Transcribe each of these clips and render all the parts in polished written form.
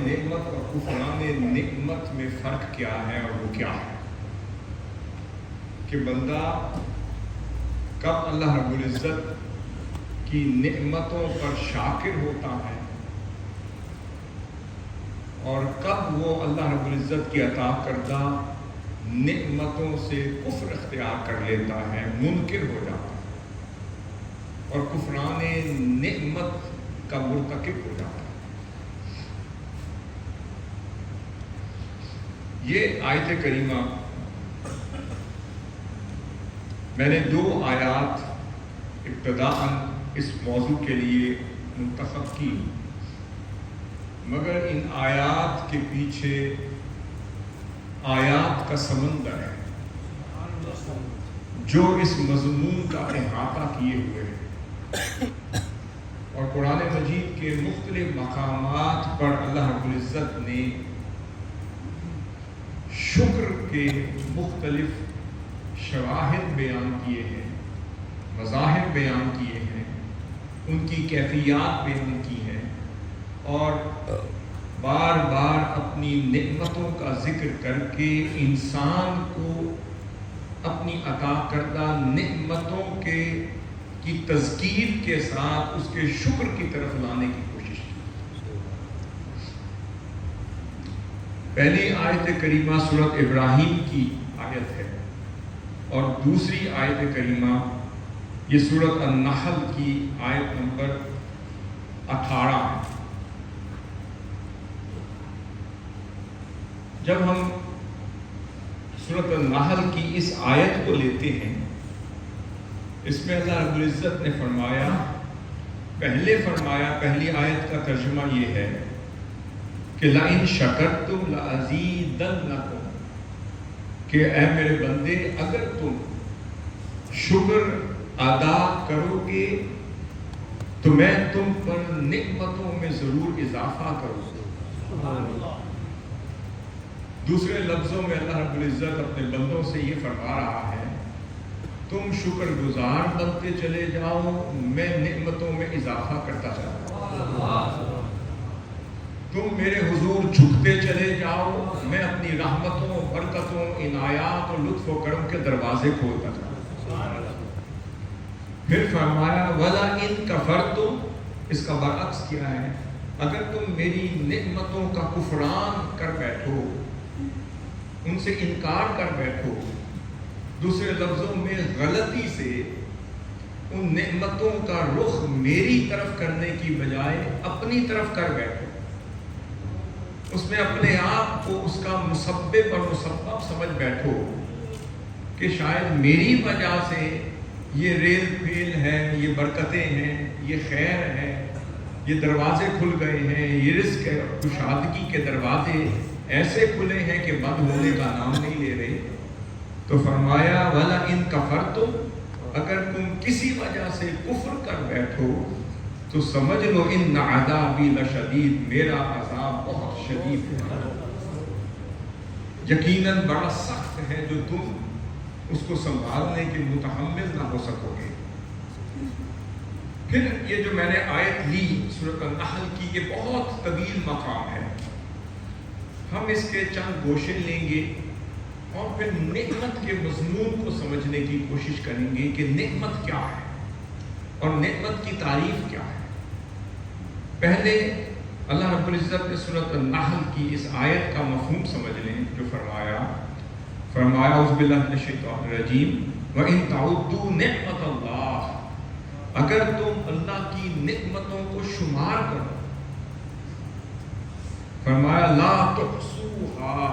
نعمت اور کفران نعمت میں فرق کیا ہے، اور وہ کیا ہے کہ بندہ کب اللہ رب العزت کی نعمتوں پر شاکر ہوتا ہے اور کب وہ اللہ رب العزت کی عطا کردہ نعمتوں سے کفر اختیار کر لیتا ہے، منکر ہو جاتا ہے اور کفران نعمت کا مرتکب ہو جاتا ہے۔ یہ آیت کریمہ میں نے 2 آیات ابتداءً اس موضوع کے لیے منتخب کی، مگر ان آیات کے پیچھے آیات کا سمندر ہے جو اس مضمون کا احاطہ کیے ہوئے ہیں، اور قرآن مجید کے مختلف مقامات پر اللہ رب العزت نے شکر کے مختلف شواہد بیان کیے ہیں، مظاہر بیان کیے ہیں، ان کی کیفیات بیان کی ہیں، اور بار بار اپنی نعمتوں کا ذکر کر کے انسان کو اپنی عطا کردہ نعمتوں کی تذکیر کے ساتھ اس کے شکر کی طرف لانے کی کوشش کی۔ پہلی آیت کریمہ سورۃ ابراہیم کی آیت ہے، اور دوسری آیت کریمہ یہ سورۃ النحل کی آیت نمبر 18 ہے۔ جب ہم سورۃ النحل کی اس آیت کو لیتے ہیں، اس میں اللہ رب العزت نے پہلی آیت کا ترجمہ یہ ہے کہ لَإِن شَكَرْتُمْ لَأَزِيدَنَّكُمْ، کہ اے میرے بندے اگر تم شکر ادا کرو گے تو میں تم پر نعمتوں میں ضرور اضافہ کروں گا۔ دوسرے لفظوں میں اللہ رب العزت اپنے بندوں سے یہ فرما رہا ہے، تم شکر گزار بنتے چلے جاؤ، میں نعمتوں میں اضافہ کرتا جاؤں۔ تم میرے حضور جھکتے چلے جاؤ، میں اپنی رحمتوں، برکتوں، عنایات اور لطف و کرم کے دروازے کھولتا جاؤں۔ پھر فرمایا وَلَئِن كَفَرْتُمْ، اس کا برعکس کیا ہے؟ اگر تم میری نعمتوں کا کفران کر بیٹھو، ان سے انکار کر بیٹھو، دوسرے لفظوں میں غلطی سے ان نعمتوں کا رخ میری طرف کرنے کی بجائے اپنی طرف کر بیٹھو، اس میں اپنے آپ کو اس کا مسبب اور مسبب سمجھ بیٹھو کہ شاید میری وجہ سے یہ ریل پھیل ہے، یہ برکتیں ہیں، یہ خیر ہے، یہ دروازے کھل گئے ہیں، یہ رزق ہے، کشادگی کے دروازے ایسے کھلے ہیں کہ بند ہونے کا نام نہیں لے رہے۔ تو فرمایا وَلَئِن كَفَرْتُمْ، اگر تم کسی وجہ سے کفر کر بیٹھو تو سمجھ لو ان عذابی لشدید، میرا عذاب بہت شدید ہے، یقیناً بڑا سخت ہے جو تم اس کو سنبھالنے کے متحمل نہ ہو سکو گے۔ پھر یہ جو میں نے آیت لی سورۃ النحل کی، یہ بہت طویل مقام ہے، ہم اس کے چند گوشے لیں گے اور پھر نعمت کے مضمون کو سمجھنے کی کوشش کریں گے کہ نعمت کیا ہے اور نعمت کی تعریف کیا ہے۔ پہلے اللہ رب العزت نے سورۃ النحل کی اس آیت کا مفہوم سمجھ لیں جو فرمایا اعوذ باللہ من الشیطان الرجیم وَإِن تَعُدُّوا نِعْمَتَ اللَّهِ، اگر تم اللہ کی نعمتوں کو شمار کرو، فرمایا لا تحصوها،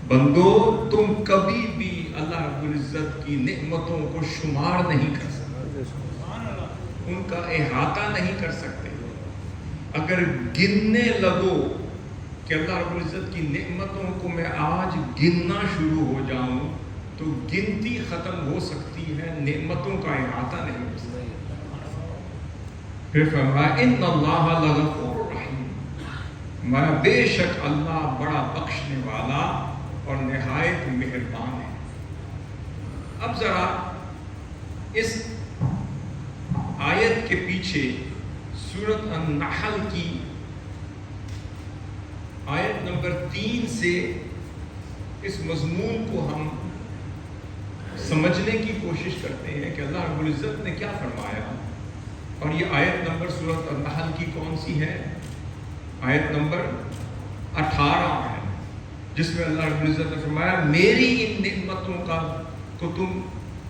بندو تم کبھی بھی اللہ رب العزت کی نعمتوں کو شمار نہیں کر سکتے، ان کا احاطہ نہیں کر سکتے۔ اگر گننے لگو کہ اللہ رب العزت کی نعمتوں کو میں آج گننا شروع ہو جاؤں تو گنتی ختم ہو سکتی ہے، نعمتوں کا احاطہ نہیں ہو سکتا۔ پھر فرمایا ان اللہ لغفور رحیم، میں بے شک اللہ بڑا بخشنے والا اور نہایت مہربان ہے۔ اب ذرا اس آیت کے پیچھے سورۃ النحل کی نمبر 3 سے اس مضمون کو ہم سمجھنے کی کوشش کرتے ہیں کہ اللہ رب العزت نے کیا فرمایا. اور یہ آیت نمبر سورۃ النحل کی کون سی ہے؟ آیت نمبر 18 ہے، جس میں اللہ رب العزت نے فرمایا میری ان نعمتوں کا تو تم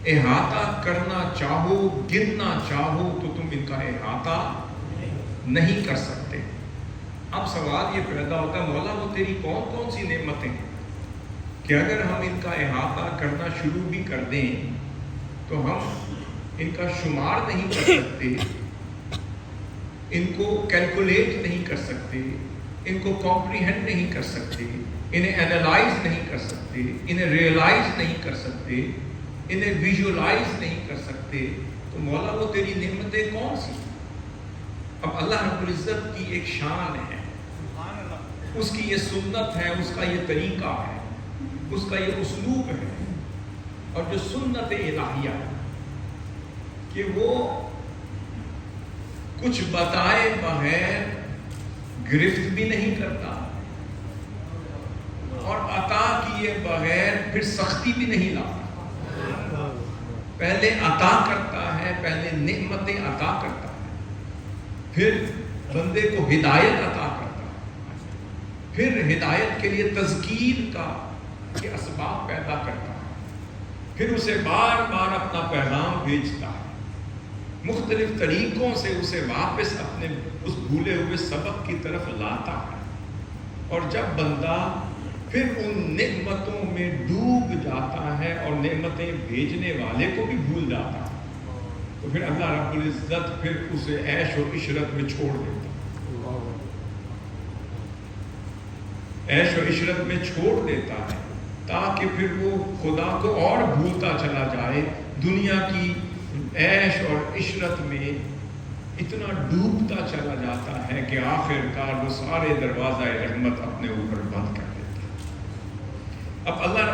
احاطہ کرنا چاہو، گننا چاہو تو تم ان کا احاطہ نہیں کر سکتے. اب سوال یہ پیدا ہوتا ہے مولا وہ تیری کون کون سی نعمتیں ہیں کہ اگر ہم ان کا احاطہ کرنا شروع بھی کر دیں تو ہم ان کا شمار نہیں کر سکتے، ان کو کیلکولیٹ نہیں کر سکتے، ان کو کمپریہینڈ نہیں کر سکتے، انہیں اینالائز نہیں کر سکتے، انہیں ریئلائز نہیں کر سکتے، انہیں ویژولائز نہیں کر سکتے. تو مولا وہ تیری نعمتیں کون سی؟ اب اللہ رب العزت کی ایک شان ہے، اس کی یہ سنت ہے، اس کا یہ طریقہ ہے، اس کا یہ اسلوب ہے. اور جو سنت الہیہ ہے کہ وہ کچھ بتائے بغیر گرفت بھی نہیں کرتا اور عطا کیے بغیر پھر سختی بھی نہیں لاتا. پہلے عطا کرتا ہے، پہلے نعمتیں عطا کرتا ہے، پھر بندے کو ہدایت عطا کرتا ہے، پھر ہدایت کے لیے تذکیر کا کے اسباب پیدا کرتا ہے، پھر اسے بار بار اپنا پیغام بھیجتا ہے، مختلف طریقوں سے اسے واپس اپنے اس بھولے ہوئے سبق کی طرف لاتا ہے. اور جب بندہ پھر ان نعمتوں میں ڈوب جاتا ہے اور نعمتیں بھیجنے والے کو بھی بھول جاتا ہے تو پھر اللہ رب العزت پھر اسے عیش و عشرت میں چھوڑ دیتا ہے، عیش و عشرت میں چھوڑ دیتا ہے تاکہ پھر وہ خدا کو اور بھولتا چلا جائے، دنیا کی عیش اور عشرت میں اتنا ڈوبتا چلا جاتا ہے کہ آخر کار وہ سارے دروازہ رحمت اپنے اوپر بند کر دیتا ہے. اب اللہ